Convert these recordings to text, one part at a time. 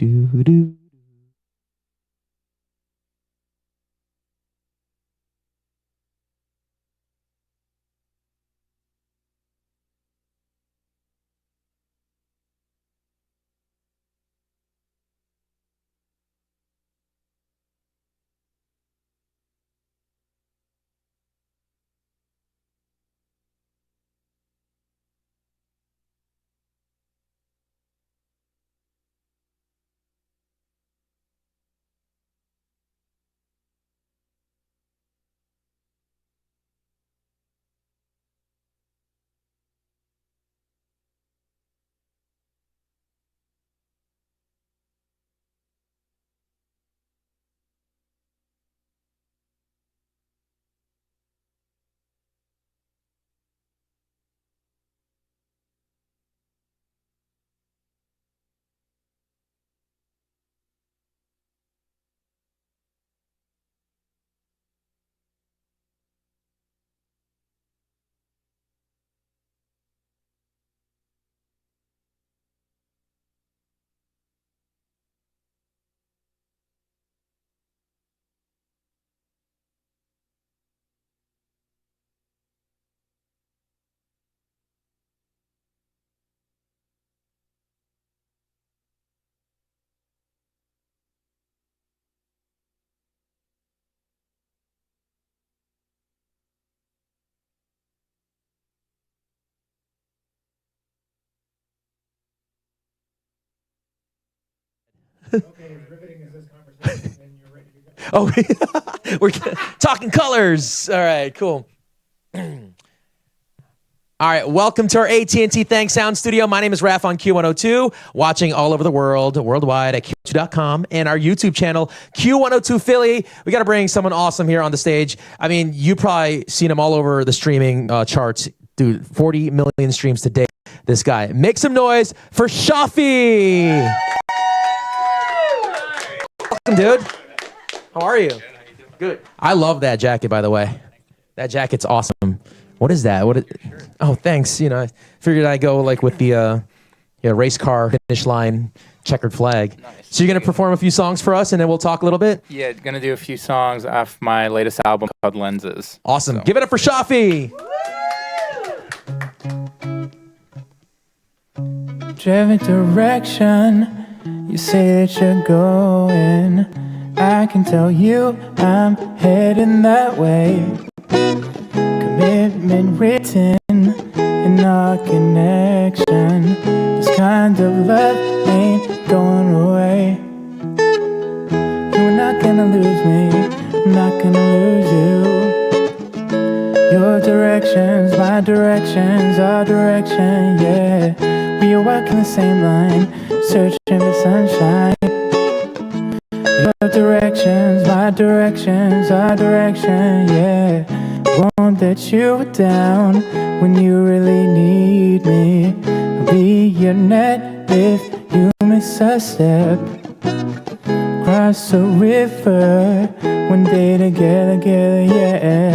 do, do. Okay, as riveting as this conversation, then you're ready to go. Oh, we're talking colors. All right, cool. All right, welcome to our AT&T Thanks Sound Studio. My name is Raph on Q102, watching all over the world, worldwide at Q102.com and our YouTube channel, Q102 Philly. We got to bring someone awesome here on the stage. I mean, you probably seen him all over the streaming charts. Dude, 40 million streams today. This guy. Make some noise for Shafi. Welcome, dude. How are you? Good. I love that jacket, by the way. That jacket's awesome. What is that? Oh, thanks. You know, I figured I'd go like with the race car finish line checkered flag. Nice. So you're gonna perform a few songs for us, and then we'll talk a little bit. Yeah, gonna do a few songs off my latest album called Lenses. Awesome. So. Give it up for Shafi. Whichever direction you say that you're going, I can tell you I'm heading that way. Commitment written in our connection. This kind of love ain't going away. You're not gonna lose me, I'm not gonna lose you. Your directions, my directions, our direction, yeah. We are walking the same line, searching for sunshine. Your directions, my directions, our direction, yeah. Won't let you down when you really need me. I'll be your net if you miss a step. Cross a river one day together, yeah.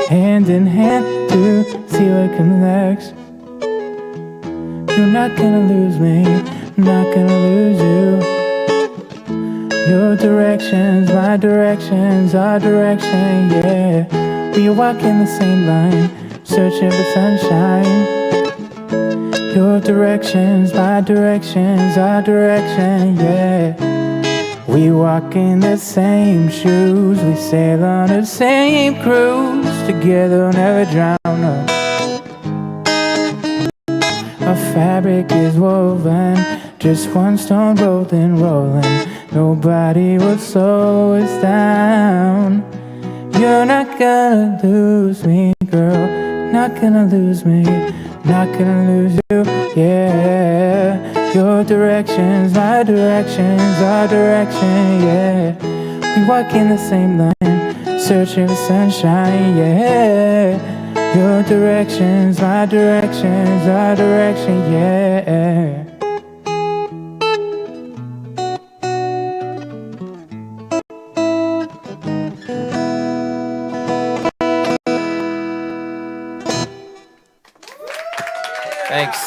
Hand in hand to see what comes next. You're not gonna lose me, I'm not gonna lose you. Your directions, my directions, our direction, yeah. We are walking the same line, searching for sunshine. Your directions, my directions, our direction, yeah. We walk in the same shoes, we sail on the same cruise. Together never drown, no. Our fabric is woven, just one stone rolling, rolling. Nobody will slow us down. You're not gonna lose me, girl. Not gonna lose me, not gonna lose you, yeah. Your directions, my directions, our direction, yeah. We walk in the same line, searching for sunshine, yeah. Your directions, my directions, our direction, yeah. Thanks.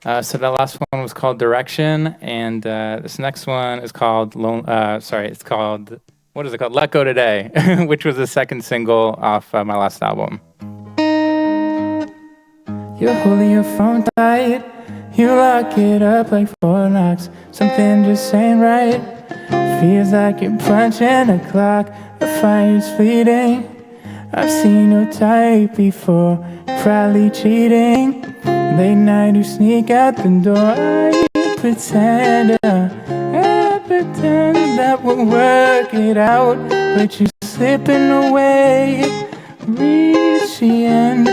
So the last one was called Direction, and this next one is called it's called, what is it called? Let Go Today, which was the second single off my last album. You're holding your phone tight, you lock it up like Fort Knox. Something just ain't right. Feels like you're punching a clock, the fire's fleeting. I've seen your type before, probably cheating. Late night you sneak out the door, I pretend that we'll work it out, but you're slipping away. Reach the end,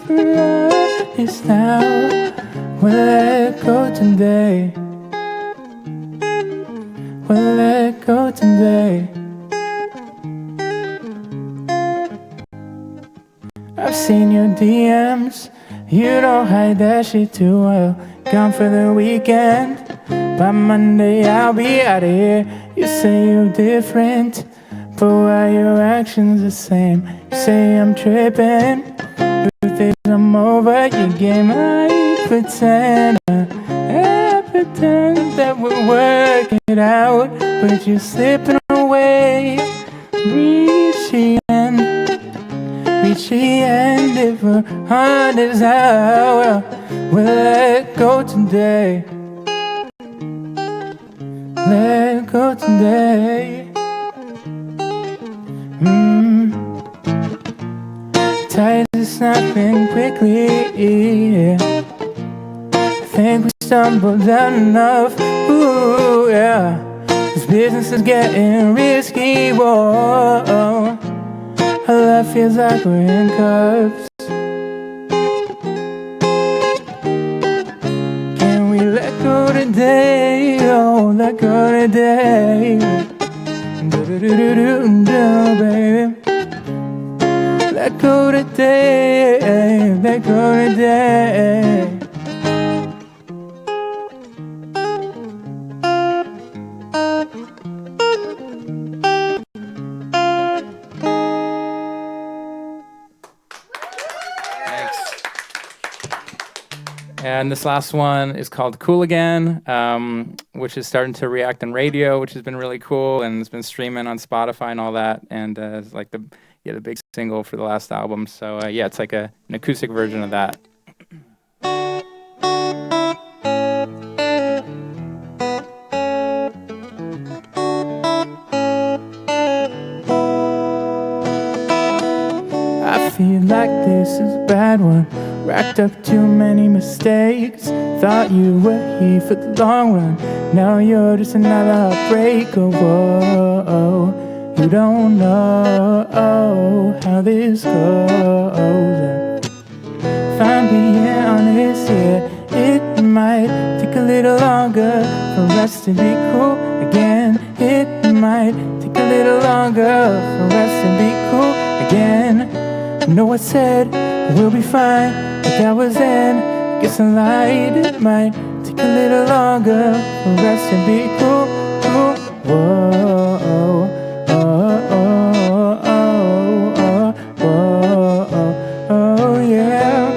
for us now. We'll let go today. We'll let go today. I've seen your DMs, you don't hide that shit too well. Gone for the weekend, by Monday I'll be out of here. You say you're different, but why your actions the same? You say I'm tripping, truth is I'm over your game. I pretend that we'll work it out, but you're slipping away. Reach the end, if we're honest, how we'll let go today. Let go today. Tides are snapping quickly, yeah. I think we stumbled down enough, ooh, yeah. This business is getting risky, whoa. Our life feels like we're in cuffs. Can we let go today? Oh, let go today. Do-do-do-do-do, baby. Let go today. Let go today. And this last one is called Cool Again, which is starting to react on radio, which has been really cool, and it's been streaming on Spotify and all that, and it's like the big single for the last album. So yeah, it's like an acoustic version of that. I feel like this is a bad one. Racked up too many mistakes. Thought you were here for the long run. Now you're just another heartbreaker. Whoa, you don't know how this goes. If I'm being honest, yeah, it might take a little longer for us to be cool again. It might take a little longer for us to be cool again. I know I said we'll be fine, but that was then. Guess I lied. It might take a little longer for us to be cool. Whoa, yeah.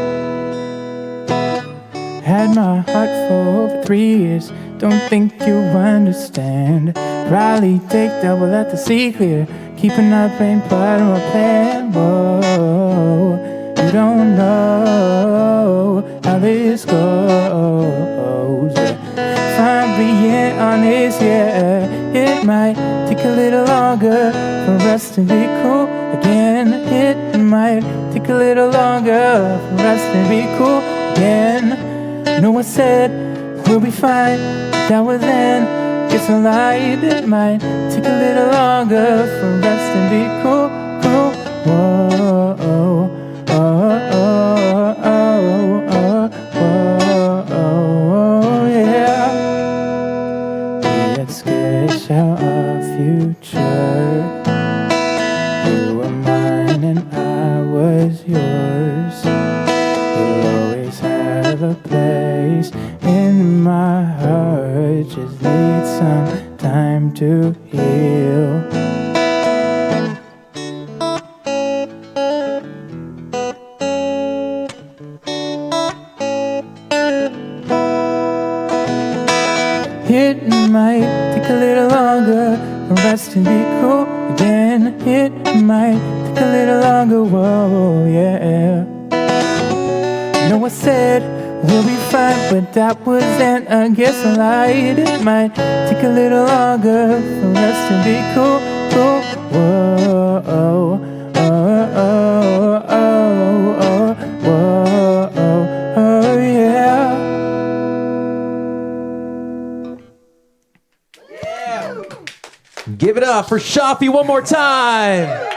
Had my heart for over 3 years. Don't think you understand. Probably take double at the sea clear. Keeping up ain't part of my plan. Whoa, you don't know how this goes. If I'm being honest, yeah, it might take a little longer for us to be cool again. It might take a little longer for us to be cool again. No one said we'll be fine, but that was then. Guess I lied. It might take a little longer for us to be cool. Whoa, yeah. Let's sketch out our future. You were mine and I was yours. You'll always have a place in my heart. Just need some time to heal. It might take a little longer for us to be cool again. It might take a little longer, whoa, yeah. You know I said we'll be fine, but that wasn't against the light. It might take a little longer for us to be cool, cool, whoa, oh, oh, oh, oh, oh, whoa, oh, oh, yeah. Give it up for Shafi one more time.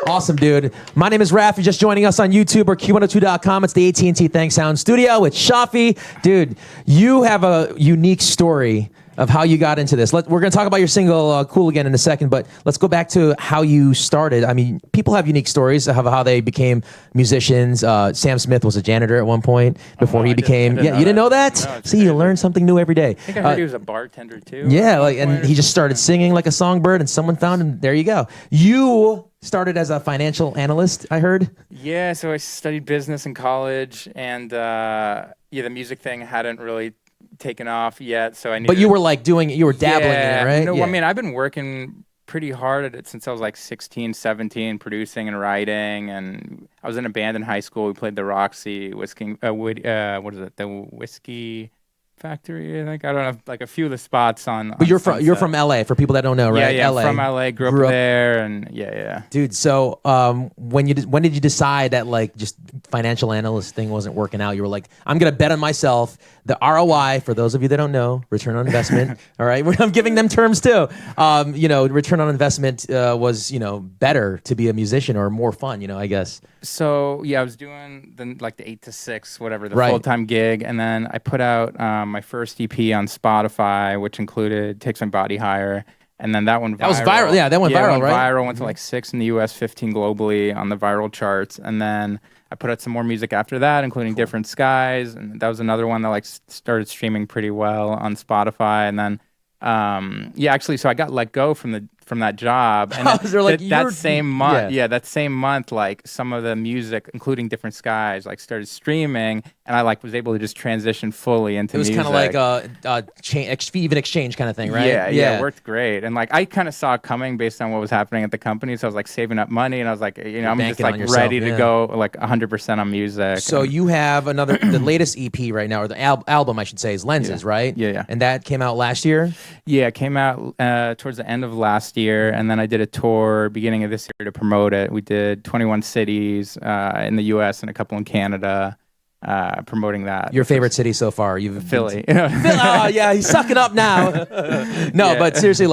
Awesome, dude. My name is Raph. You're just joining us on YouTube or Q102.com. It's the AT&T Thank Sound Studio with Shafi. Dude, you have a unique story of how you got into this. We're going to talk about your single Cool Again in a second, but let's go back to how you started. I mean, people have unique stories of how they became musicians. Sam Smith was a janitor at one point before he became... You didn't know that? No, See, you learn something new every day. I think I heard he was a bartender too. Yeah, and he just started singing like a songbird, and someone found him. There you go. You started as a financial analyst, I heard. Yeah, so I studied business in college, and the music thing hadn't really taken off yet, so I knew. But you were dabbling in it, right? No, I mean, I've been working pretty hard at it since I was like 16, 17, producing and writing, and I was in a band in high school. We played the Roxy Whiskey, the Whiskey Factory, I think. I don't know, like a few of the spots on. But you're from LA, for people that don't know, right? Yeah, LA. from LA, grew up there, and yeah. Dude, so when did you decide that just financial analyst thing wasn't working out? You were like, I'm gonna bet on myself. The ROI, for those of you that don't know, return on investment. All right, I'm giving them terms too. Return on investment was better to be a musician or more fun. I guess. So yeah, I was doing the 8 to 6, whatever, the full-time gig, and then I put out my first EP on Spotify, which included Takes My Body Higher, and then that went viral. That was viral, yeah, that went viral, right? Viral, went to 6 in the US, 15 globally on the viral charts, and then I put out some more music after that, including Different Skies, and that was another one that started streaming pretty well on Spotify, and then so I got let go from that job, and that same month, some of the music, including Different Skies, started streaming, and I was able to just transition fully into music. It was kind of like a even exchange kind of thing, right? Yeah, it worked great, and I kind of saw it coming based on what was happening at the company, so I was saving up money, and I was I'm just ready to go 100% on music. So you have the latest EP right now, or the album I should say, is Lenses, right? Yeah. And that came out last year. Yeah, it came out towards the end of last year, and then I did a tour beginning of this year to promote it. We did 21 cities in the U.S. and a couple in Canada, promoting that. Your favorite city so far? Philly. Oh yeah, he's sucking up now. No, but seriously,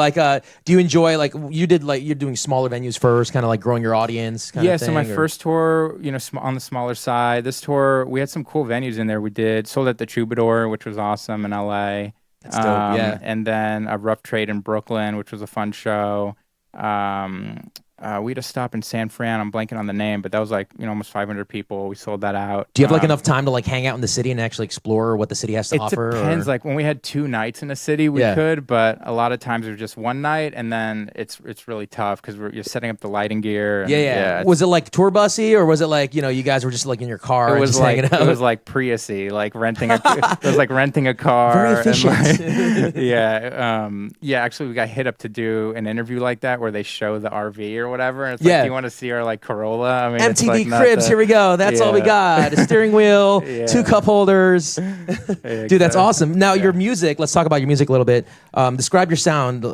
do you enjoy you're doing smaller venues first, kind of growing your audience? So my first tour, on the smaller side. This tour, we had some cool venues in there. We did Sold at the Troubadour, which was awesome in LA. That's dope, yeah. And then a Rough Trade in Brooklyn, which was a fun show. We had a stop in San Fran. I'm blanking on the name, but that was almost 500 people. We sold that out. Do you have enough time to hang out in the city and actually explore what the city has to offer? It depends. When we had 2 nights in a city, we could, but a lot of times it was just one night, and then it's really tough because you're setting up the lighting gear. And, was it tour bussy, or was it you guys were just in your car? It was and just hanging out? It was Prius-y, renting a. It was renting a car. Very efficient. And actually, we got hit up to do an interview like that where they show the RV or whatever. And it's do you want to see our Corolla? I mean, MTV Cribs. Here we go. That's all we got. A steering wheel, 2 cup holders. Dude, that's awesome. Now your music. Let's talk about your music a little bit. Describe your sound.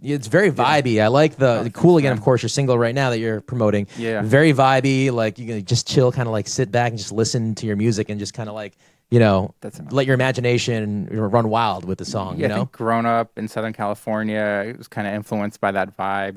It's very vibey. I like the Cool Again, of course, your single right now that you're promoting. Yeah. Very vibey. You can just chill, kind of sit back and just listen to your music and just kind of let your imagination run wild with the song. I think growing up in Southern California, it was kind of influenced by that vibe.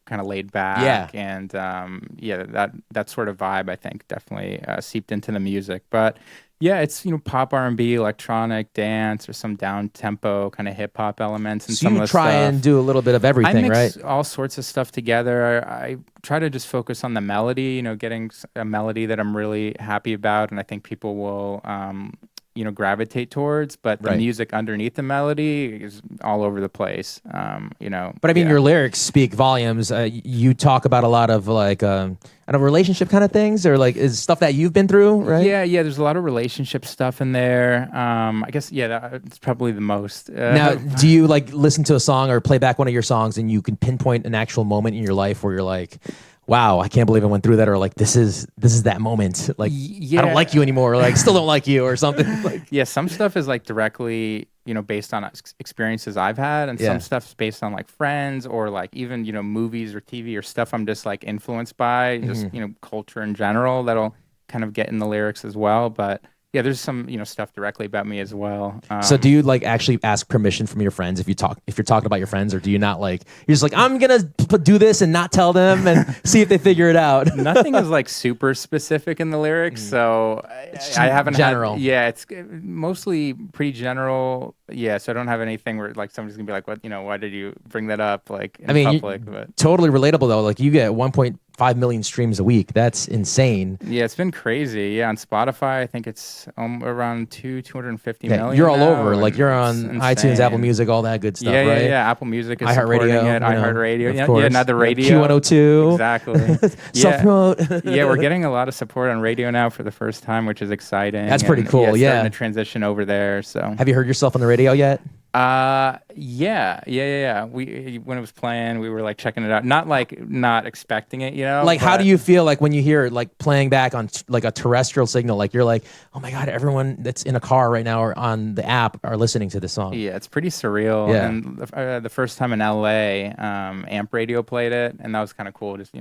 Kind of laid back, and that sort of vibe, I think, definitely seeped into the music. But yeah, it's pop, R&B, electronic, dance, or some down tempo kind of hip hop elements. And so you try and do a little bit of everything, right? I mix all sorts of stuff together. I try to just focus on the melody. Getting a melody that I'm really happy about, and I think people will gravitate towards, but the Right. music underneath the melody is all over the place. But I mean, your lyrics speak volumes. You talk about a lot of like, I don't know, relationship kind of things, or like is stuff that you've been through, right? Yeah. There's a lot of relationship stuff in there. I guess that's probably the most. Now, do you like listen to a song or play back one of your songs and you can pinpoint an actual moment in your life where you're like, wow, I can't believe I went through that, or like this is that moment. Like I don't like you anymore, or like still don't like you, or something. Like, yeah, some stuff is like directly, based on experiences I've had, and some stuff's based on like friends or like even, movies or TV or stuff I'm just like influenced by, just, culture in general that'll kind of get in the lyrics as well. But yeah, there's some, stuff directly about me as well. so do you like actually ask permission from your friends if you're talking about your friends, or do you not like, you're just like, I'm gonna do this and not tell them and see if they figure it out? Nothing is like super specific in the lyrics, so I haven't general. It's mostly pretty general. Yeah, so I don't have anything where like somebody's gonna be like, what, why did you bring that up like in public? But totally relatable though. Like you get 1.5 million streams a week. That's insane. yeah, it's been crazy. Yeah, on Spotify, I think it's around 250 million. You're all now, over. Like you're on it's iTunes, insane. Apple Music, all that good stuff, Yeah, right? yeah. Apple Music is iHeartRadio, supporting it. iHeartRadio. of course. Yeah, not the radio. Q102. Exactly. Self-promote. Yeah, we're getting a lot of support on radio now for the first time, which is exciting. That's pretty And, cool, yeah. Starting to transition over there. So. Have you heard yourself on the radio yet? Yeah. We when it was playing, we were like checking it out. Not expecting it, Like, how do you feel like when you hear it, like playing back on like a terrestrial signal? Like you're like, oh my god, everyone that's in a car right now or on the app are listening to this song. Yeah, it's pretty surreal. Yeah. And the first time in LA, Amp Radio played it, and that was kind of cool. Just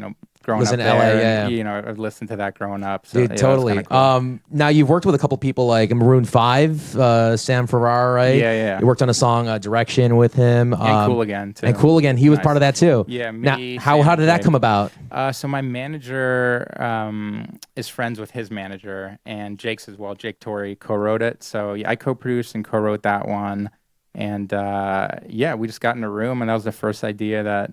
growing Listen up to LA, there, yeah. and, I've listened to that growing up. So, Dude, yeah, that was totally. kinda cool. Now you've worked with a couple people like Maroon 5, Sam Farrar, right? Yeah. You worked on a song, Direction, with him. And Cool Again too. And Cool Again, he was Nice. part of that too. Yeah, Now, me, how Sam did that played. come about? So my manager is friends with his manager, and Jake's as well. Jake Torrey co-wrote it. So yeah, I co-produced and co-wrote that one. And we just got in a room, and that was the first idea that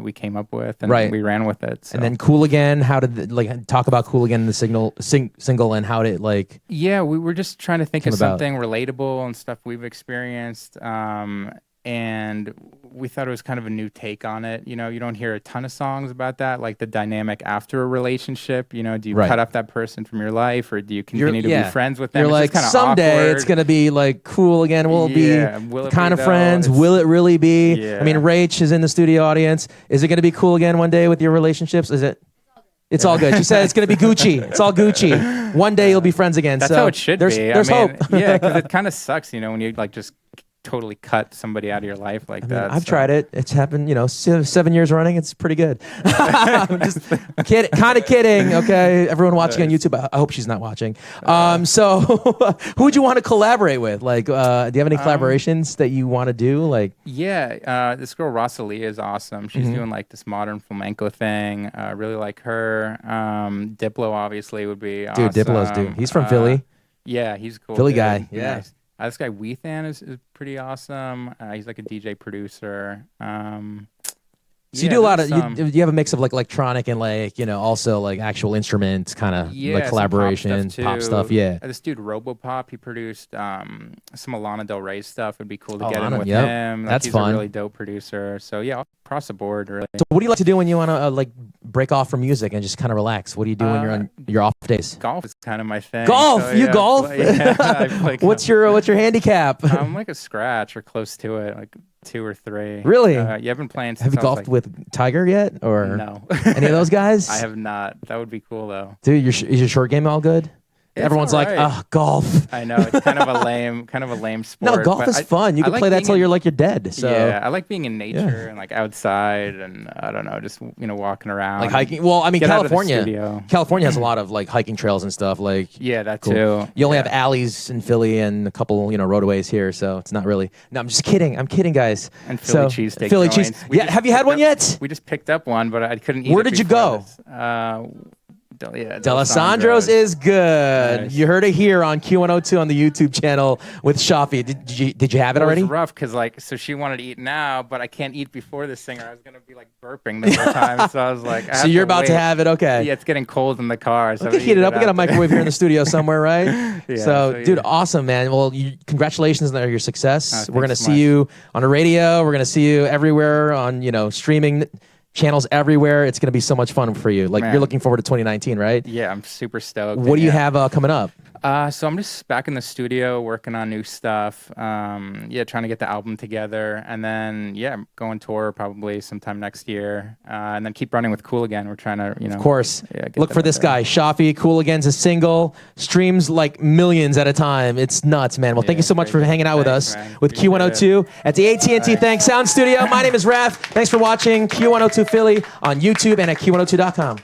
we came up with, and Right. we ran with it. So. And then Cool Again, how did talk about Cool Again, the single, and how did it like? Yeah, we were just trying to think Came of about. something relatable and stuff we've experienced. And we thought it was kind of a new take on it. You don't hear a ton of songs about that, like the dynamic after a relationship. Do you Right. cut off that person from your life, or do you continue to be friends with them? You're It's like, just kinda someday awkward. it's gonna be like Cool Again. Will it Yeah, be will it kind be, of though? friends? It's- Will it really be? Yeah. I mean, Rach is in the studio audience. Is it gonna be Cool Again one day with your relationships? Is it? It's all good. She said it's gonna be Gucci. It's all Gucci. One day you'll be friends again. That's so how it should there's, be. There's hope. Yeah, because it kind of sucks, when you like just totally cut somebody out of your life like that. I've tried it. It's happened, 7 years running. It's pretty good. I'm just kind of kidding. Okay, everyone watching on YouTube. I hope she's not watching. So who would you want to collaborate with? Like, do you have any collaborations that you want to do? Like, Yeah, this girl Rosalia is awesome. She's doing like this modern flamenco thing. Really like her. Diplo obviously would be awesome. dude, Diplo's dude. He's from Philly. Yeah, he's cool. Philly dude. guy, yeah. Nice. This guy Weethan is pretty awesome. He's like a DJ producer. So you do a lot of you have a mix of like electronic and like also like actual instruments kind of like collaboration, pop stuff. Yeah. This dude Robopop, he produced some Alana Del Rey stuff. It'd be cool to get Alana, in with yep. him. That's he's fun. a really dope producer. So yeah, across the board really. So what do you like to do when you want to like break off from music and just kind of relax? What do you do when you're on your off days? Golf is kind of my thing. Golf? So, You yeah, golf? I play What's your handicap? I'm like a scratch or close to it, like 2 or 3. Really? Yeah, I've been playing since Have you I was, golfed with Tiger yet, or No. any of those guys? I have not. That would be cool though. Dude, is your short game all good? It's Everyone's all like, right. golf. I know it's kind of a lame sport. No, golf but is fun. You I can like play that being till in- you're dead. So Yeah, I like being in nature and like outside and I don't know, just walking around. like hiking. Well, I mean, Get out of the California. studio. California has a lot of like hiking trails and stuff. Like, Yeah, that cool. too. You only Yeah. have alleys in Philly and a couple, roadways here, so it's not really. No, I'm just kidding. I'm kidding, guys. And Philly So, cheesesteak Philly joints. cheese. We Yeah, just have you had picked one up- yet? We just picked up one, but I couldn't eat Where it did you before go? this. D'Alessandro's is good. Nice. You heard it here on Q102 on the YouTube channel with Shafi. Did you have it already? It was rough because so she wanted to eat now, but I can't eat before the singer. I was gonna be like burping the whole time, so I was like, So you're about to have it, okay? Yeah, it's getting cold in the car. So We can heat it up. We got a microwave here in the studio somewhere, right? Yeah, so, dude, awesome, man. Well, congratulations on your success. We're gonna thanks so see much. you on the radio. We're gonna see you everywhere on streaming channels everywhere. It's gonna be so much fun for you. Like Man. you're looking forward to 2019, right? Yeah, I'm super stoked. What do you Yeah. have coming up? So I'm just back in the studio working on new stuff. Yeah, trying to get the album together, and then go on tour probably sometime next year, and then keep running with Cool Again. We're trying to, Of course. get Look that for out this there. guy, Shafi. Cool Again's a single. Streams like millions at a time. It's nuts, man. Well, thank you so much for crazy. hanging out with Thanks, us man. with Appreciate Q102 at the AT&T Thanks Sound Studio. My name is Raph. Thanks for watching Q102 Philly on YouTube and at Q102.com.